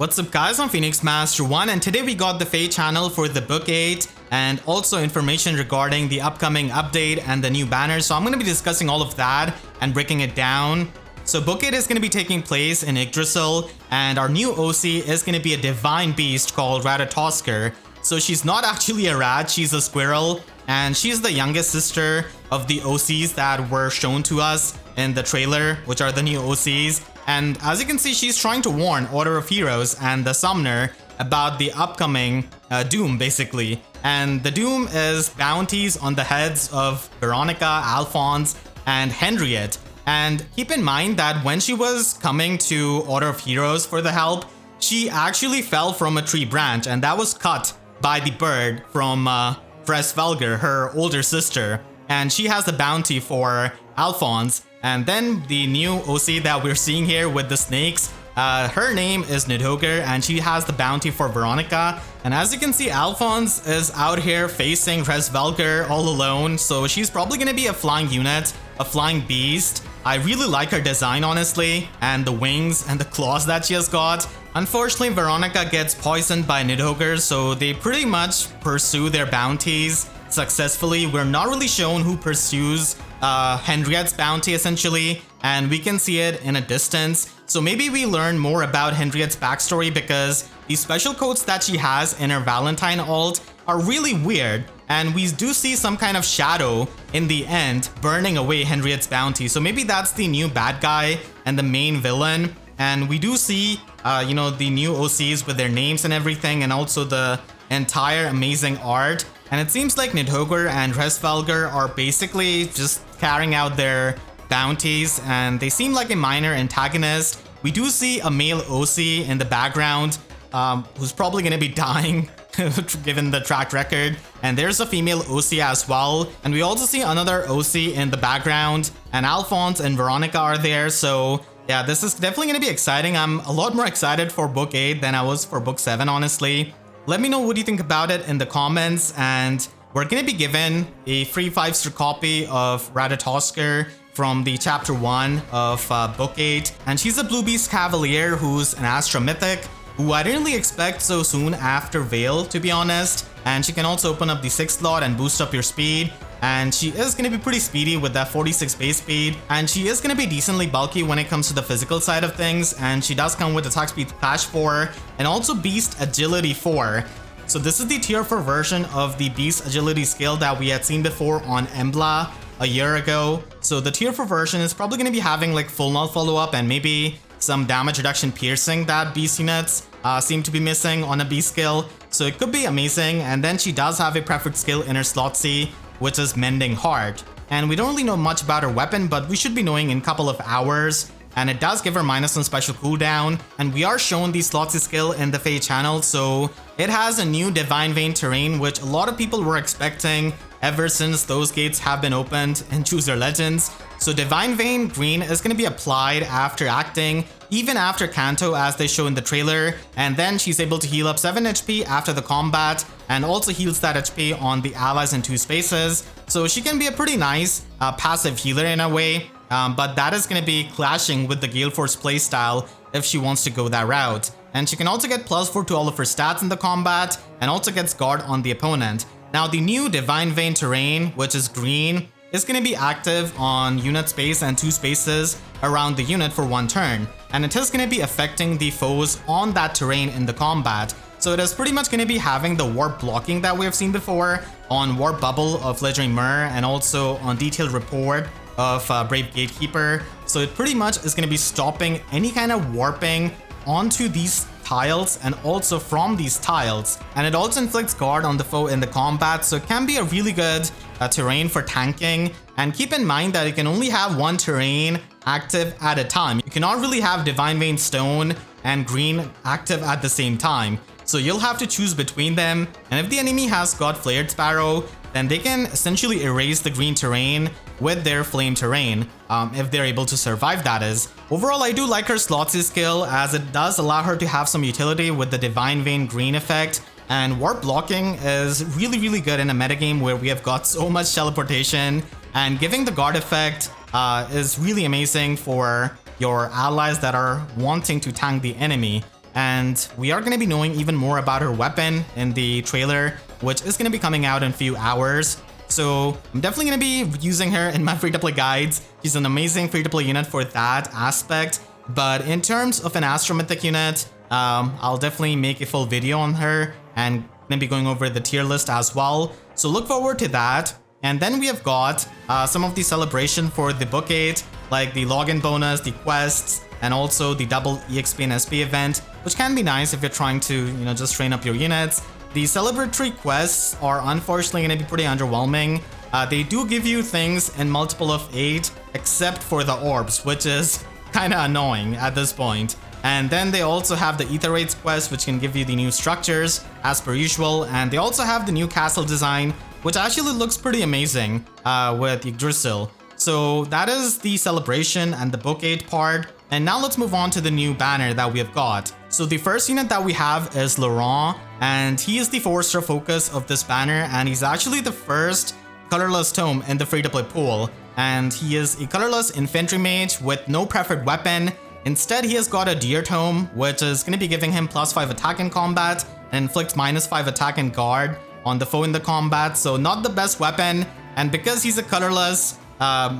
What's up guys, I'm Phoenix Master 1 and today we got the FEH channel for the Book 8 and also information regarding the upcoming update and the new banner. So I'm going to be discussing all of that and breaking it down. So Book 8 is going to be taking place in Yggdrasil and our new OC is going to be a divine beast called Ratatoskr. So she's not actually a rat, she's a squirrel and she's the youngest sister of the OCs that were shown to us in the trailer, which are the new OCs. And as you can see, she's trying to warn Order of Heroes and the Summoner about the upcoming doom, basically. And the doom is bounties on the heads of Veronica, Alphonse, and Henriette. And keep in mind that when she was coming to Order of Heroes for the help, she actually fell from a tree branch, and that was cut by the bird from Hraesvelger, her older sister. And she has the bounty for Alphonse. And then the new OC that we're seeing here with the snakes, her name is Níðhöggr and she has the bounty for Veronica. And as you can see, Alphonse is out here facing Hraesvelger all alone. So she's probably going to be a flying unit, a flying beast. I really like her design, honestly, and the wings and the claws that she has got. Unfortunately, Veronica gets poisoned by Níðhöggr, so they pretty much pursue their bounties successfully. We're not really shown who pursues Henriette's bounty essentially, and we can see it in a distance. So maybe we learn more about Henriette's backstory because the special codes that she has in her Valentine ult are really weird, and we do see some kind of shadow in the end burning away Henriette's bounty. So maybe that's the new bad guy and the main villain. And we do see the new OCs with their names and everything, and also the entire amazing art. And it seems like Níðhöggr and Hraesvelger are basically just carrying out their bounties, and they seem like a minor antagonist. We do see a male OC in the background who's probably going to be dying given the track record. And there's a female OC as well. And we also see another OC in the background, and Alphonse and Veronica are there. So yeah, this is definitely going to be exciting. I'm a lot more excited for Book 8 than I was for Book 7, honestly. Let me know what you think about it in the comments, and we're going to be given a free 5-star copy of Ratatoskr from the chapter 1 of Book 8. And she's a Blue Beast Cavalier who's an Astra Mythic, who I didn't really expect so soon after VIII, to be honest. And she can also open up the 6th slot and boost up your speed. And she is going to be pretty speedy with that 46 base speed. And she is going to be decently bulky when it comes to the physical side of things. And she does come with attack speed Clash 4 and also Beast Agility 4. So this is the tier 4 version of the Beast Agility skill that we had seen before on Embla a year ago. So the tier 4 version is probably going to be having like full null follow-up and maybe some damage reduction piercing that Beast units seem to be missing on a Beast skill. So it could be amazing. And then she does have a preferred skill in her slot C, which is Mending Heart. And we don't really know much about her weapon, but we should be knowing in a couple of hours. And it does give her -1 special cooldown. And we are shown the Slotsy skill in the FEH channel, so it has a new Divine Vein terrain, which a lot of people were expecting ever since those gates have been opened in Chooser Legends. So Divine Vein Green is going to be applied after acting, even after Kanto as they show in the trailer, and then she's able to heal up 7 HP after the combat, and also heals that HP on the allies in 2 spaces. So she can be a pretty nice passive healer in a way, but that is going to be clashing with the Gale Force playstyle if she wants to go that route. And she can also get +4 to all of her stats in the combat, and also gets guard on the opponent. Now the new Divine Vein terrain, which is green, is going to be active on unit space and 2 spaces around the unit for 1 turn. And it is going to be affecting the foes on that terrain in the combat. So it is pretty much going to be having the warp blocking that we have seen before on Warp Bubble of Legendary Myr and also on Detailed Report of Brave Gatekeeper. So it pretty much is going to be stopping any kind of warping onto these tiles and also from these tiles. And it also inflicts guard on the foe in the combat, so it can be a really good terrain for tanking. And keep in mind that you can only have 1 terrain active at a time. You cannot really have Divine Vein Stone and Green active at the same time. So you'll have to choose between them. And if the enemy has got Flared Sparrow, then they can essentially erase the green terrain with their flame terrain, if they're able to survive, that is. Overall, I do like her Slotsy skill as it does allow her to have some utility with the Divine Vein Green effect. And warp blocking is really good in a metagame where we have got so much teleportation, and giving the guard effect is really amazing for your allies that are wanting to tank the enemy. and we are going to be knowing even more about her weapon in the trailer, which is going to be coming out in a few hours. So I'm definitely going to be using her in my free-to-play guides. She's an amazing free-to-play unit for that aspect. But in terms of an Astra Mythic unit, I'll definitely make a full video on her and going to be going over the tier list as well. So look forward to that. And then we have got some of the celebration for the Book 8, like the login bonus, the quests, and also the double EXP and SP event, which can be nice if you're trying to, just train up your units. The celebratory quests are unfortunately going to be pretty underwhelming. They do give you things in multiple of 8, except for the orbs, which is kind of annoying at this point. And then they also have the Aetherytes quest, which can give you the new structures as per usual. And they also have the new castle design, which actually looks pretty amazing with Yggdrasil. So that is the celebration and the Book 8 part. And now let's move on to the new banner that we have got. So the first unit that we have is Laurent, and he is the 4-star focus of this banner, and he's actually the first colorless tome in the free-to-play pool. And he is a colorless infantry mage with no preferred weapon. Instead, he has got a deer tome, which is going to be giving him +5 attack in combat and inflicts -5 attack and guard on the foe in the combat. So not the best weapon, and because he's a colorless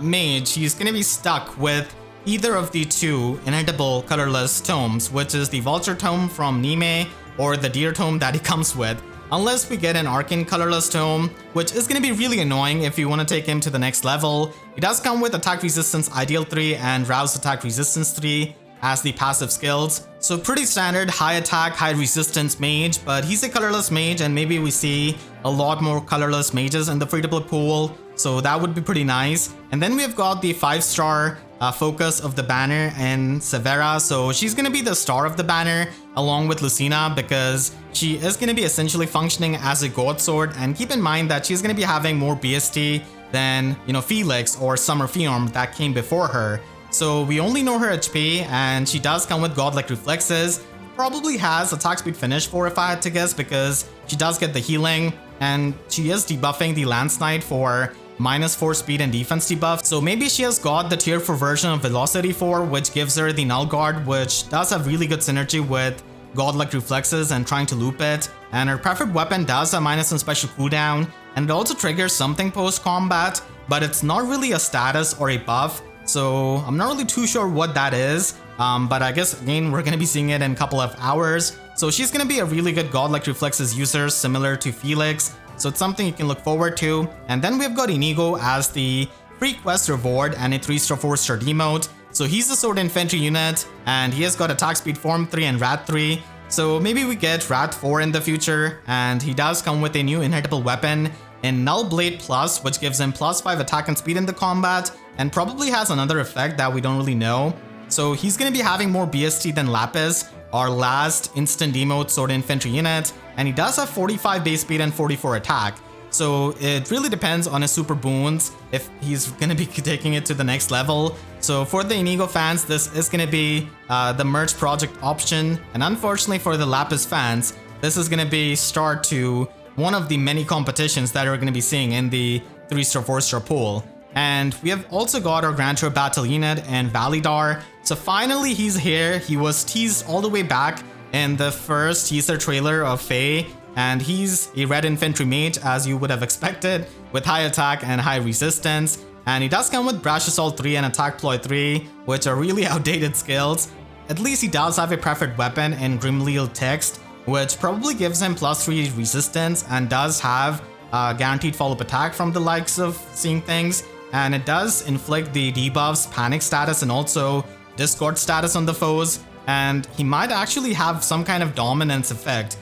mage, he's going to be stuck with either of the 2 inedible colorless tomes, which is the Vulture tome from Nime or the Deer tome that he comes with, unless we get an Arcane colorless tome, which is going to be really annoying if you want to take him to the next level. He does come with attack resistance ideal 3 and rouse attack resistance 3 as the passive skills. So pretty standard high attack, high resistance mage, but he's a colorless mage, and maybe we see a lot more colorless mages in the free-to-play pool, so that would be pretty nice. And then we have got the 5-star focus of the banner in Severa. So she's going to be the star of the banner along with Lucina, because she is going to be essentially functioning as a Godsword. And keep in mind that she's going to be having more BST than, Felix or Summer Fiorm that came before her. So we only know her HP, and she does come with godlike reflexes. Probably has attack speed finish 4 if I had to guess, because she does get the healing, and she is debuffing the Lance Knight for -4 speed and defense debuff. So maybe she has got the tier 4 version of Velocity 4, which gives her the Null Guard, which does have really good synergy with godlike reflexes and trying to loop it. And her preferred weapon does have minus and special cooldown, and it also triggers something post combat, but it's not really a status or a buff. So I'm not really too sure what that is, but I guess again we're going to be seeing it in a couple of hours. So she's going to be a really good godlike reflexes user, similar to Felix. So it's something you can look forward to. And then we've got Inigo as the free quest reward and a 3-star 4-star demote. So he's the sword infantry unit, and he has got attack speed form 3 and rat 3. So maybe we get rat 4 in the future, and he does come with a new inhitable weapon in Null Blade Plus, which gives him +5 attack and speed in the combat, and probably has another effect that we don't really know. So he's going to be having more BST than Lapis, our last instant demote sword infantry unit, and he does have 45 base speed and 44 attack. So it really depends on his super boons if he's going to be taking it to the next level. So for the Inigo fans, this is going to be the merge project option, and unfortunately for the Lapis fans, this is going to be start to one of the many competitions that we're going to be seeing in the 3-star 4-star pool. And we have also got our Grand Tour Battle unit and Validar. So finally he's here. He was teased all the way back in the first teaser trailer of FEH, and he's a red infantry mage as you would have expected, with high attack and high resistance. And he does come with Brash Assault 3 and Attack Ploy 3, which are really outdated skills. At least he does have a preferred weapon in Grimleal Text, which probably gives him +3 resistance and does have guaranteed follow-up attack from the likes of Seeing Things. And it does inflict the debuffs, Panic status, and also Discord status on the foes. And he might actually have some kind of dominance effect,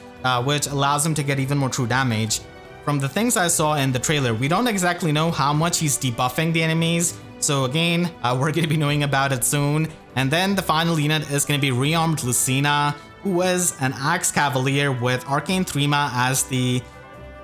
which allows him to get even more true damage. From the things I saw in the trailer, we don't exactly know how much he's debuffing the enemies. So again, we're going to be knowing about it soon. And then the final unit is going to be REARMED Lucina, who is an Axe Cavalier with Arcane Thrima as the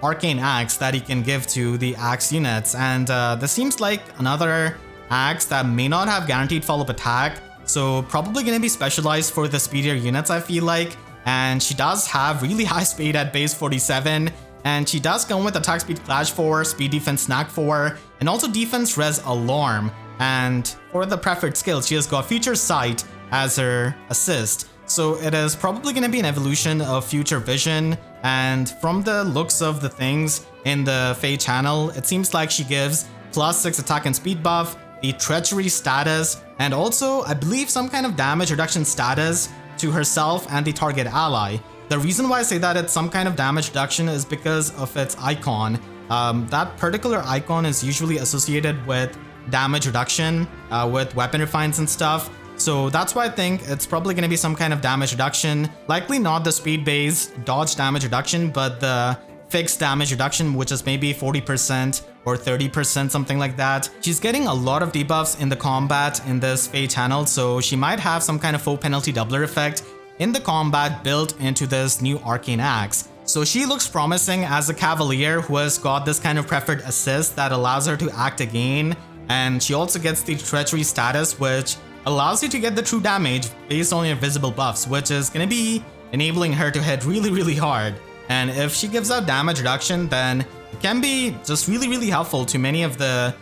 Arcane Axe that he can give to the Axe units. And this seems like another Axe that may not have guaranteed follow-up attack, so probably going to be specialized for the speedier units, I feel like. And she does have really high speed at base 47, and she does come with attack speed Clash 4, speed defense Snack 4, and also defense res Alarm. And for the preferred skills, she has got Future Sight as her assist. So it is probably going to be an evolution of Future Vision, and from the looks of the things in the FEH channel, it seems like she gives +6 attack and speed buff, the treachery status, and also I believe some kind of damage reduction status to herself and the target ally. The reason why I say that it's some kind of damage reduction is because of its icon. That particular icon is usually associated with damage reduction with weapon refines and stuff. So that's why I think it's probably going to be some kind of damage reduction. Likely not the speed-based dodge damage reduction, but the fixed damage reduction, which is maybe 40% or 30%, something like that. She's getting a lot of debuffs in the combat in this FEH channel, so she might have some kind of full penalty doubler effect in the combat built into this new Arcane Axe. So she looks promising as a Cavalier who has got this kind of preferred assist that allows her to act again, and she also gets the treachery status, which allows you to get the true damage based on your visible buffs, which is going to be enabling her to hit really hard. And if she gives out damage reduction, then it can be just really helpful to many of the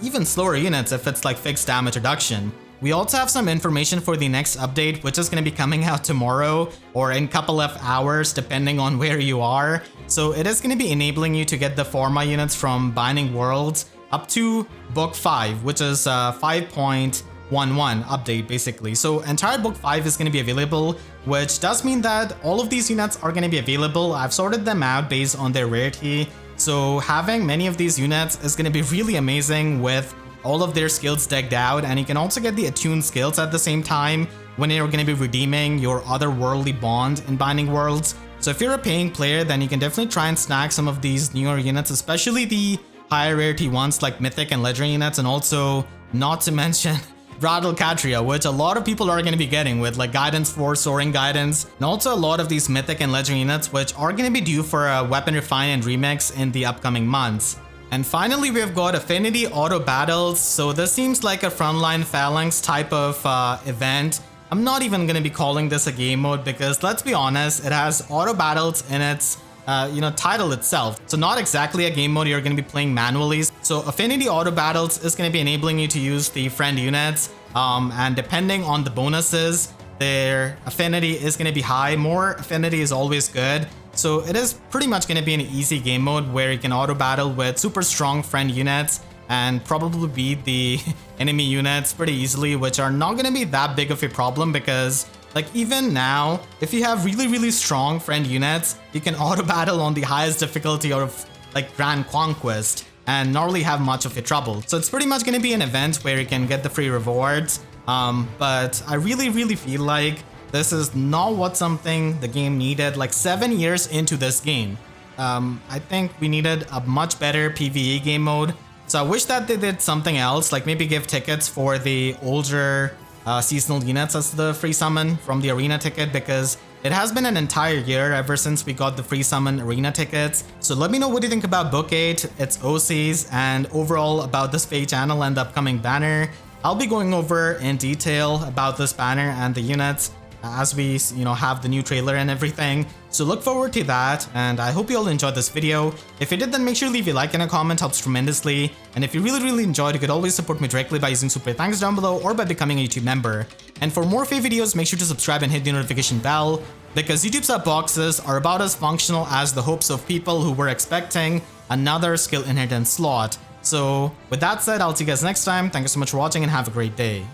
even slower units if it's like fixed damage reduction. We also have some information for the next update, which is going to be coming out tomorrow or in a couple of hours depending on where you are. So it is going to be enabling you to get the Pharma units from Binding Worlds up to Book 5, which is 5.11 update basically. So entire Book 5 is going to be available, which does mean that all of these units are going to be available. I've sorted them out based on their rarity. So having many of these units is going to be really amazing with all of their skills decked out, and you can also get the attuned skills at the same time when you're going to be redeeming your otherworldly bond in Binding Worlds. So if you're a paying player, then you can definitely try and snag some of these newer units, especially the higher rarity ones like Mythic and Legendary units, and also not to mention Ratatoskr, which a lot of people are going to be getting with like Guidance 4, Soaring Guidance, and also a lot of these Mythic and Legendary units which are going to be due for a Weapon Refine and Remix in the upcoming months. And finally, we've got Affinity Auto-Battles. So this seems like a frontline phalanx type of event. I'm not even going to be calling this a game mode because, let's be honest, it has auto-battles in its title itself. So not exactly a game mode you're going to be playing manually. So Affinity Auto-Battles is going to be enabling you to use the friend units. And depending on the bonuses, their affinity is going to be high. More affinity is always good. So it is pretty much going to be an easy game mode where you can auto battle with super strong friend units and probably beat the enemy units pretty easily, which are not going to be that big of a problem because like even now, if you have really strong friend units, you can auto battle on the highest difficulty of like Grand Conquest and not really have much of a trouble. So it's pretty much going to be an event where you can get the free rewards. But I really feel like this is not what something the game needed. Like 7 years into this game, I think we needed a much better PvE game mode. So I wish that they did something else, like maybe give tickets for the older seasonal units as the free summon from the arena ticket, because it has been an entire year ever since we got the free summon arena tickets. So let me know what you think about Book 8, its OCs, and overall about this FEH channel and the upcoming banner. I'll be going over in detail about this banner and the units as we have the new trailer and everything. So look forward to that, and I hope you all enjoyed this video. If you did, then make sure to leave a like and a comment, helps tremendously. And if you really enjoyed, you could always support me directly by using super thanks down below or by becoming a YouTube member. And for more FEH videos, make sure to subscribe and hit the notification bell, because YouTube sub boxes are about as functional as the hopes of people who were expecting another skill inheritance slot. So with that said, I'll see you guys next time. Thank you so much for watching and have a great day.